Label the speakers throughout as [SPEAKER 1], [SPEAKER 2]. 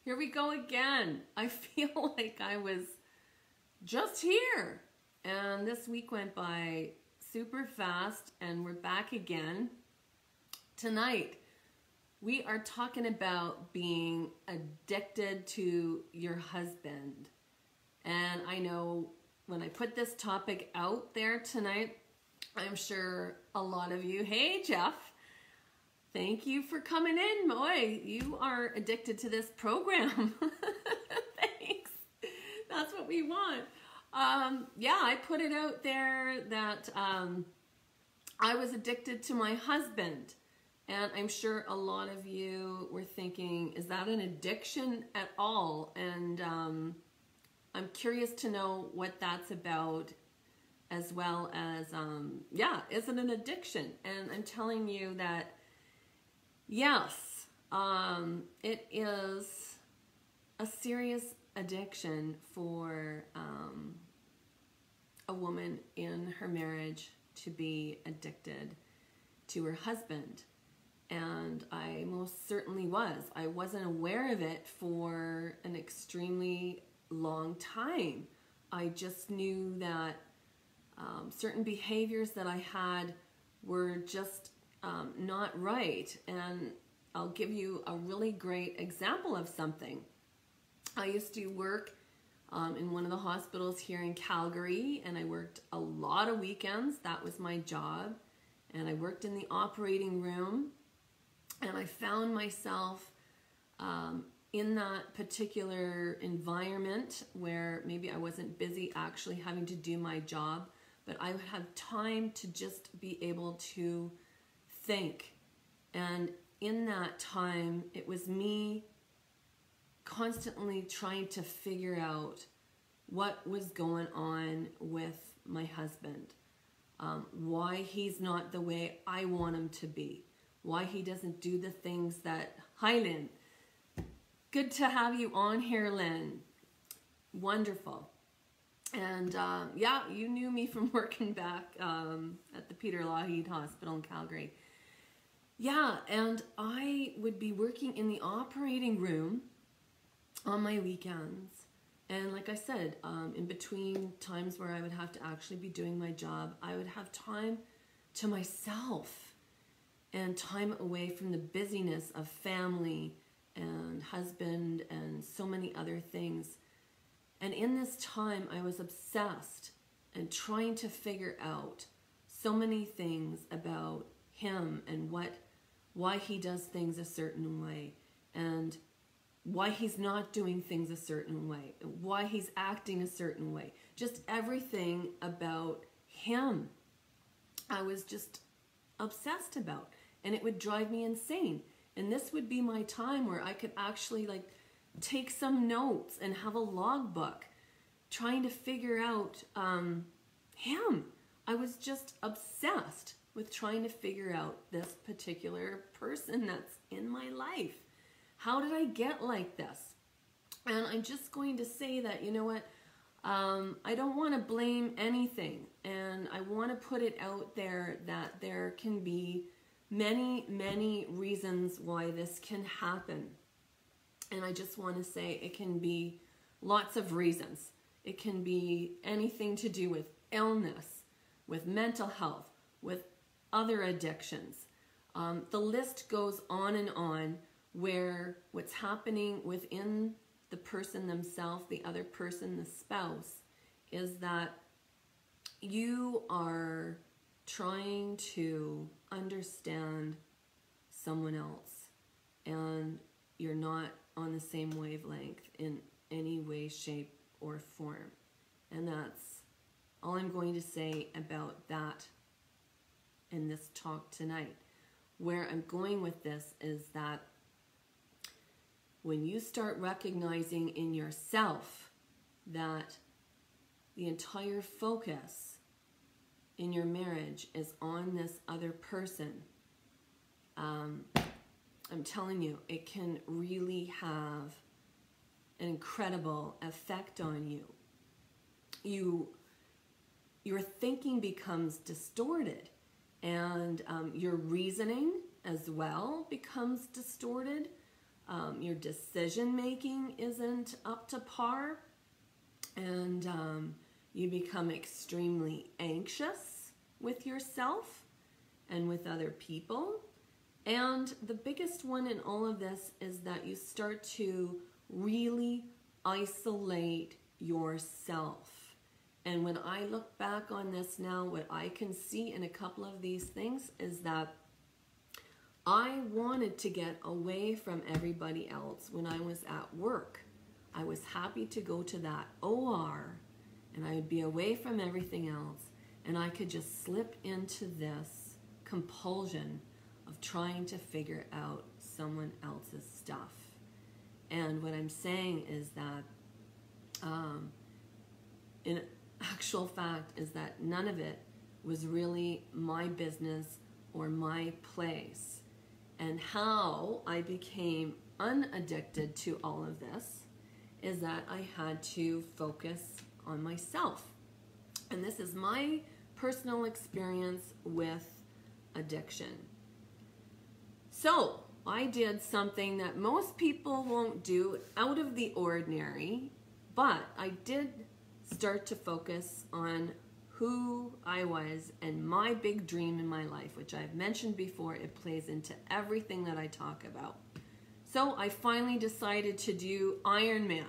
[SPEAKER 1] Here we go again. I feel like I was just here. And this week went by super fast and we're back again. Tonight, we are talking about being addicted to your husband. And I know when I put this topic out there tonight, I'm sure a lot of you, hey Jeff, thank you for coming in. Boy, you are addicted to this program. Thanks. That's what we want. Yeah, I put it out there that I was addicted to my husband. And I'm sure a lot of you were thinking, is that an addiction at all? And I'm curious to know what that's about, as well as, yeah, is it an addiction? And I'm telling you that, yes, it is a serious addiction for a woman in her marriage to be addicted to her husband. And I most certainly was. I wasn't aware of it for an extremely long time. I just knew that certain behaviors that I had were just not right. And I'll give you a really great example of something. I used to work in one of the hospitals here in Calgary, and I worked a lot of weekends. That was my job. And I worked in the operating room, and I found myself in that particular environment where maybe I wasn't busy actually having to do my job, but I would have time to just be able to think. And in that time, it was me constantly trying to figure out what was going on with my husband, why he's not the way I want him to be, why he doesn't do the things that... Hi, Lynn. Good to have you on here, Lynn. Wonderful. And yeah, you knew me from working back at the Peter Lougheed Hospital in Calgary. Yeah, and I would be working in the operating room on my weekends. And like I said, in between times where I would have to actually be doing my job, I would have time to myself and time away from the busyness of family and husband and so many other things. And in this time, I was obsessed and trying to figure out so many things about him and why he does things a certain way, and why he's not doing things a certain way, why he's acting a certain way. Just everything about him I was just obsessed about, and it would drive me insane. And this would be my time where I could actually like take some notes and have a logbook trying to figure out him. I was just obsessed with trying to figure out this particular person that's in my life. How did I get like this? And I'm just going to say that, you know what, I don't want to blame anything, and I want to put it out there that there can be many, many reasons why this can happen. And I just want to say it can be lots of reasons. It can be anything to do with illness, with mental health, with other addictions. The list goes on and on, where what's happening within the person themselves, the other person, the spouse, is that you are trying to understand someone else, and you're not on the same wavelength in any way, shape, or form. And that's all I'm going to say about that in this talk tonight. Where I'm going with this is that when you start recognizing in yourself that the entire focus in your marriage is on this other person, I'm telling you, it can really have an incredible effect on you. Your thinking becomes distorted, and your reasoning as well becomes distorted. Your decision making isn't up to par, and you become extremely anxious with yourself and with other people. And the biggest one in all of this is that you start to really isolate yourself. And when I look back on this now, what I can see in a couple of these things is that I wanted to get away from everybody else when I was at work. I was happy to go to that OR and I would be away from everything else, and I could just slip into this compulsion of trying to figure out someone else's stuff. And what I'm saying is that in actual fact is that none of it was really my business or my place. And how I became unaddicted to all of this is that I had to focus on myself. And this is my personal experience with addiction. So I did something that most people won't do, out of the ordinary, but I did start to focus on who I was and my big dream in my life, which I've mentioned before. It plays into everything that I talk about. So I finally decided to do Ironman.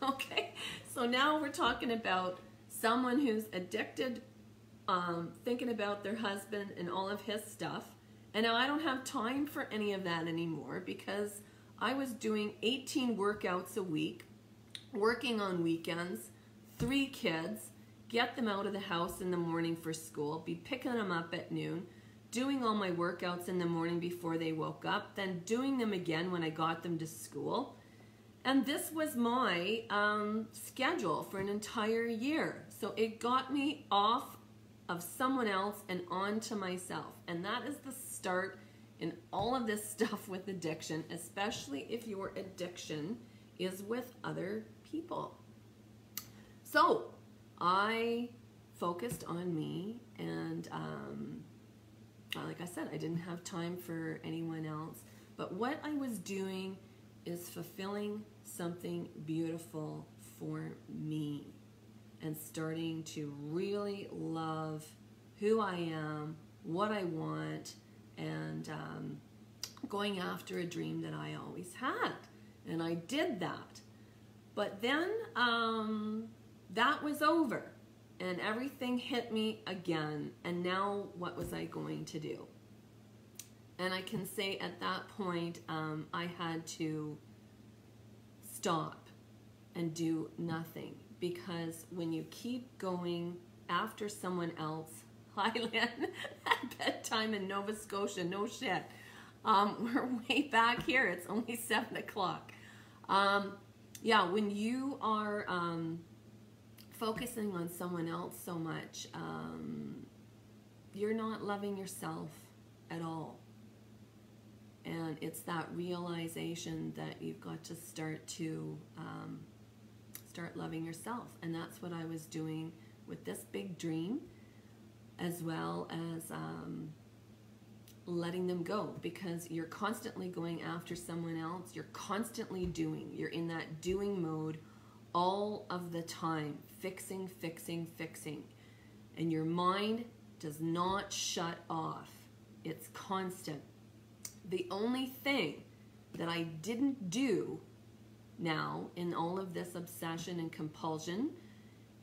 [SPEAKER 1] Okay, so now we're talking about someone who's addicted, thinking about their husband and all of his stuff. And now I don't have time for any of that anymore because I was doing 18 workouts a week, working on weekends, 3 kids, get them out of the house in the morning for school, be picking them up at noon, doing all my workouts in the morning before they woke up, then doing them again when I got them to school. And this was my schedule for an entire year. So it got me off of someone else and onto myself. And that is the start in all of this stuff with addiction, especially if your addiction is with other people. So I focused on me, and like I said, I didn't have time for anyone else. But what I was doing is fulfilling something beautiful for me and starting to really love who I am, what I want, and going after a dream that I always had. And I did that. But then that was over and everything hit me again. And now what was I going to do? And I can say at that point, I had to stop and do nothing, because when you keep going after someone else, Highland at bedtime in Nova Scotia, no shit. We're way back here. It's only 7 o'clock. Yeah, when you are focusing on someone else so much, you're not loving yourself at all. And it's that realization that you've got to start loving yourself. And that's what I was doing with this big dream, as well as letting them go, because you're constantly going after someone else. You're constantly doing. You're in that doing mode all of the time, fixing, fixing, fixing. And your mind does not shut off. It's constant. The only thing that I didn't do now in all of this obsession and compulsion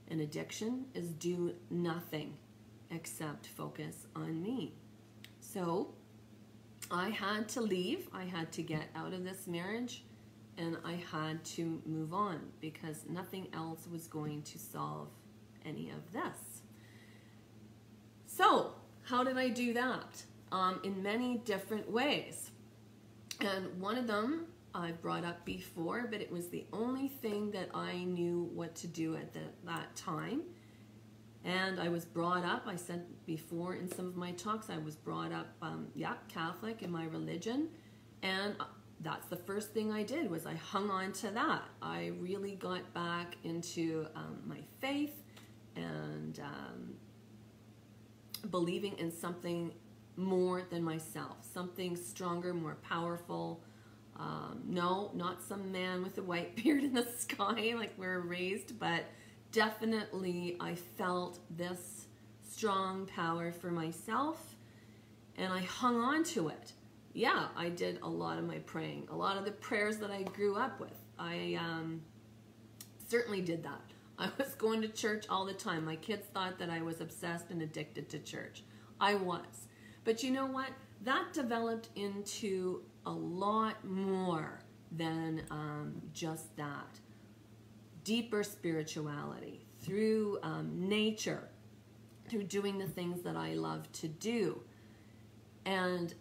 [SPEAKER 1] and addiction is do nothing except focus on me. So I had to leave. I had to get out of this marriage, and I had to move on, because nothing else was going to solve any of this. So how did I do that? In many different ways. And one of them I've brought up before, but it was the only thing that I knew what to do at that time. And I was brought up, I said before in some of my talks, I was brought up, Catholic in my religion. And that's the first thing I did, was I hung on to that. I really got back into my faith and believing in something more than myself, something stronger, more powerful, No, not some man with a white beard in the sky like we're raised, but definitely I felt this strong power for myself, and I hung on to it. Yeah, I did a lot of my praying, a lot of the prayers that I grew up with. I certainly did that. I was going to church all the time. My kids thought that I was obsessed and addicted to church. I was. But you know what? That developed into a lot more than just that. Deeper spirituality through nature, through doing the things that I love to do. And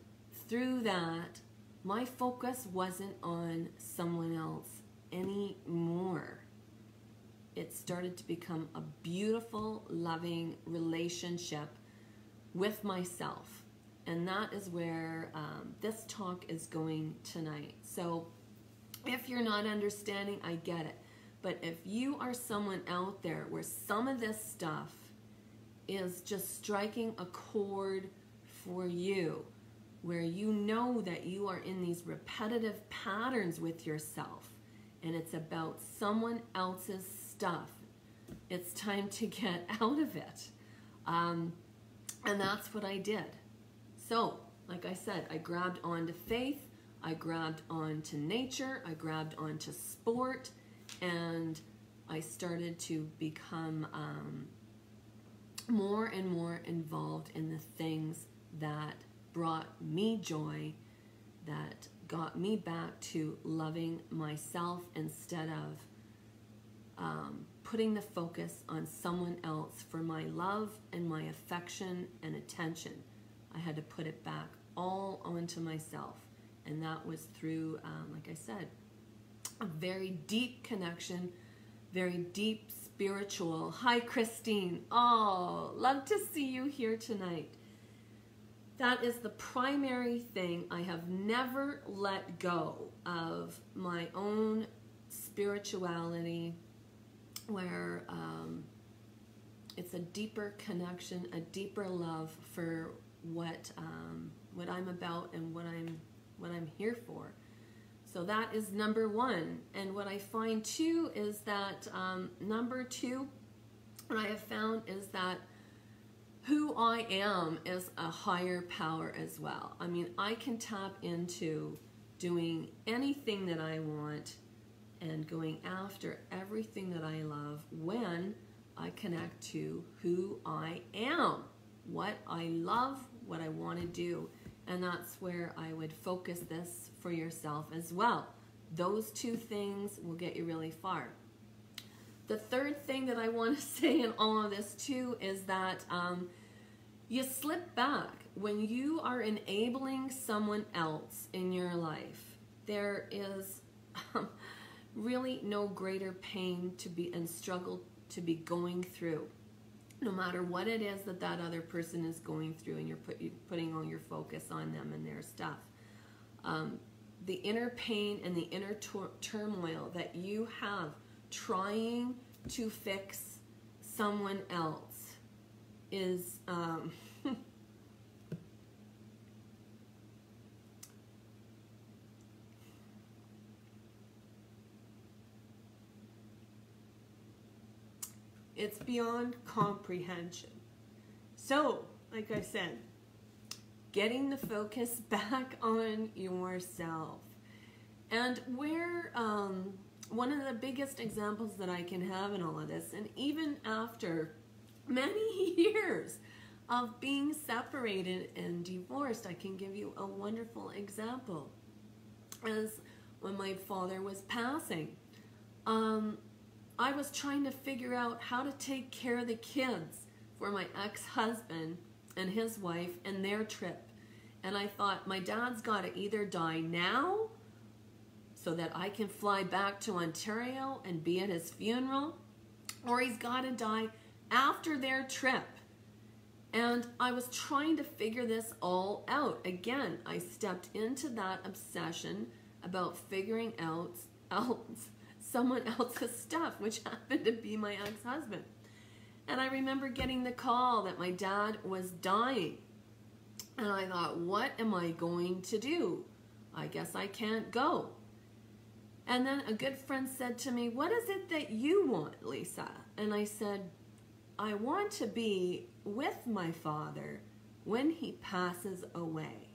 [SPEAKER 1] through that, my focus wasn't on someone else anymore. It started to become a beautiful, loving relationship with myself. And that is where this talk is going tonight. So if you're not understanding, I get it. But if you are someone out there where some of this stuff is just striking a chord for you, where you know that you are in these repetitive patterns with yourself, and it's about someone else's stuff, it's time to get out of it. And that's what I did. So, like I said, I grabbed onto faith, I grabbed onto nature, I grabbed onto sport, and I started to become more and more involved in the things that brought me joy, that got me back to loving myself instead of putting the focus on someone else for my love and my affection and attention. I had to put it back all onto myself. And that was through, like I said, a very deep connection, very deep spiritual. Hi, Christine. Oh, love to see you here tonight. That is the primary thing. I have never let go of my own spirituality, where it's a deeper connection, a deeper love for what I'm about and what I'm here for. So that is number one. And what I find too is that number two, what I have found is that who I am is a higher power as well. I mean, I can tap into doing anything that I want and going after everything that I love when I connect to who I am, what I love, what I want to do. And that's where I would focus this for yourself as well. Those two things will get you really far. The third thing that I want to say in all of this too is that you slip back. When you are enabling someone else in your life, there is really no greater pain to be and struggle to be going through. No matter what it is that that other person is going through, and you're putting all your focus on them and their stuff. The inner pain and the inner turmoil that you have trying to fix someone else is it's beyond comprehension. So, like I said, getting the focus back on yourself. And where one of the biggest examples that I can have in all of this, and even after many years of being separated and divorced, I can give you a wonderful example. As when my father was passing, I was trying to figure out how to take care of the kids for my ex-husband and his wife and their trip. And I thought, my dad's got to either die now so that I can fly back to Ontario and be at his funeral, or he's got to die after their trip. And I was trying to figure this all out. Again, I stepped into that obsession about figuring out someone else's stuff, which happened to be my ex-husband. And I remember getting the call that my dad was dying. And I thought, what am I going to do? I guess I can't go. And then a good friend said to me, what is it that you want, Lisa? And I said, I want to be with my father when he passes away.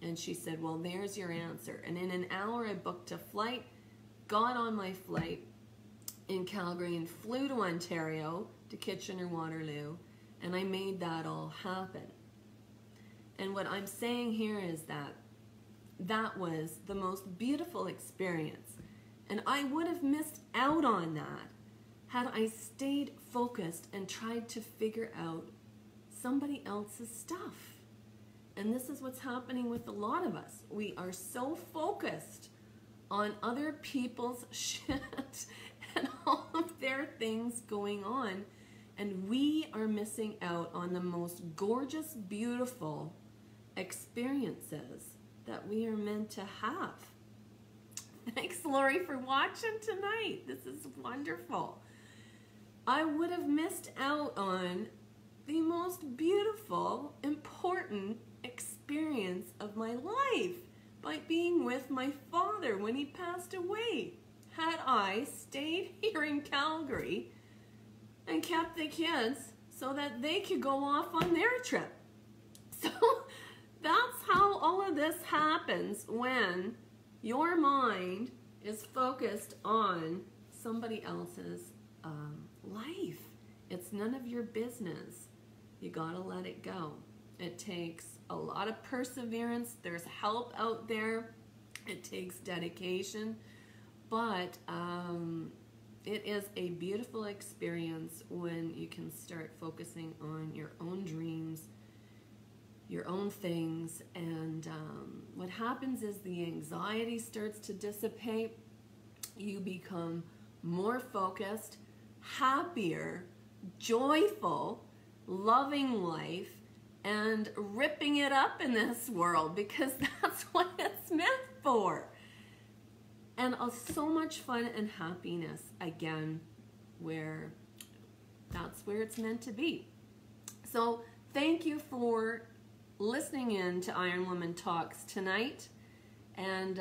[SPEAKER 1] And she said, well, there's your answer. And in an hour, I booked a flight, got on my flight in Calgary and flew to Ontario, to Kitchener-Waterloo, and I made that all happen. And what I'm saying here is that that was the most beautiful experience. And I would have missed out on that had I stayed focused and tried to figure out somebody else's stuff. And this is what's happening with a lot of us. We are so focused on other people's shit and all of their things going on, and we are missing out on the most gorgeous, beautiful experiences that we are meant to have. Thanks, Lori, for watching tonight. This is wonderful. I would have missed out on the most beautiful, important experience of my life by being with my father when he passed away, had I stayed here in Calgary and kept the kids so that they could go off on their trip. So that's how all of this happens when your mind is focused on somebody else's life. It's none of your business. You gotta let it go. It takes a lot of perseverance. There's help out there. It takes dedication. But it is a beautiful experience when you can start focusing on your own dreams, your own things, and what happens is the anxiety starts to dissipate. You become more focused, happier, joyful, loving life, and ripping it up in this world, because that's what it's meant for. And so much fun and happiness, again, where that's where it's meant to be. So thank you for listening in to Iron Woman Talks tonight. And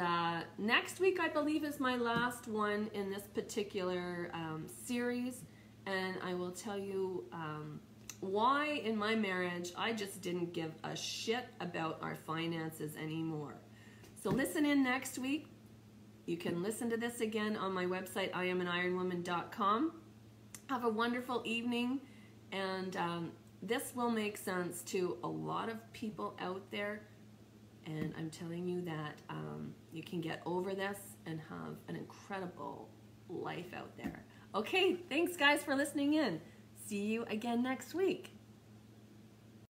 [SPEAKER 1] next week, I believe, is my last one in this particular series. And I will tell you why in my marriage I just didn't give a shit about our finances anymore. So listen in next week. You can listen to this again on my website, IamAnIronWoman.com. Have a wonderful evening, and this will make sense to a lot of people out there, and I'm telling you that you can get over this and have an incredible life out there. Okay, thanks guys for listening in. See you again next week.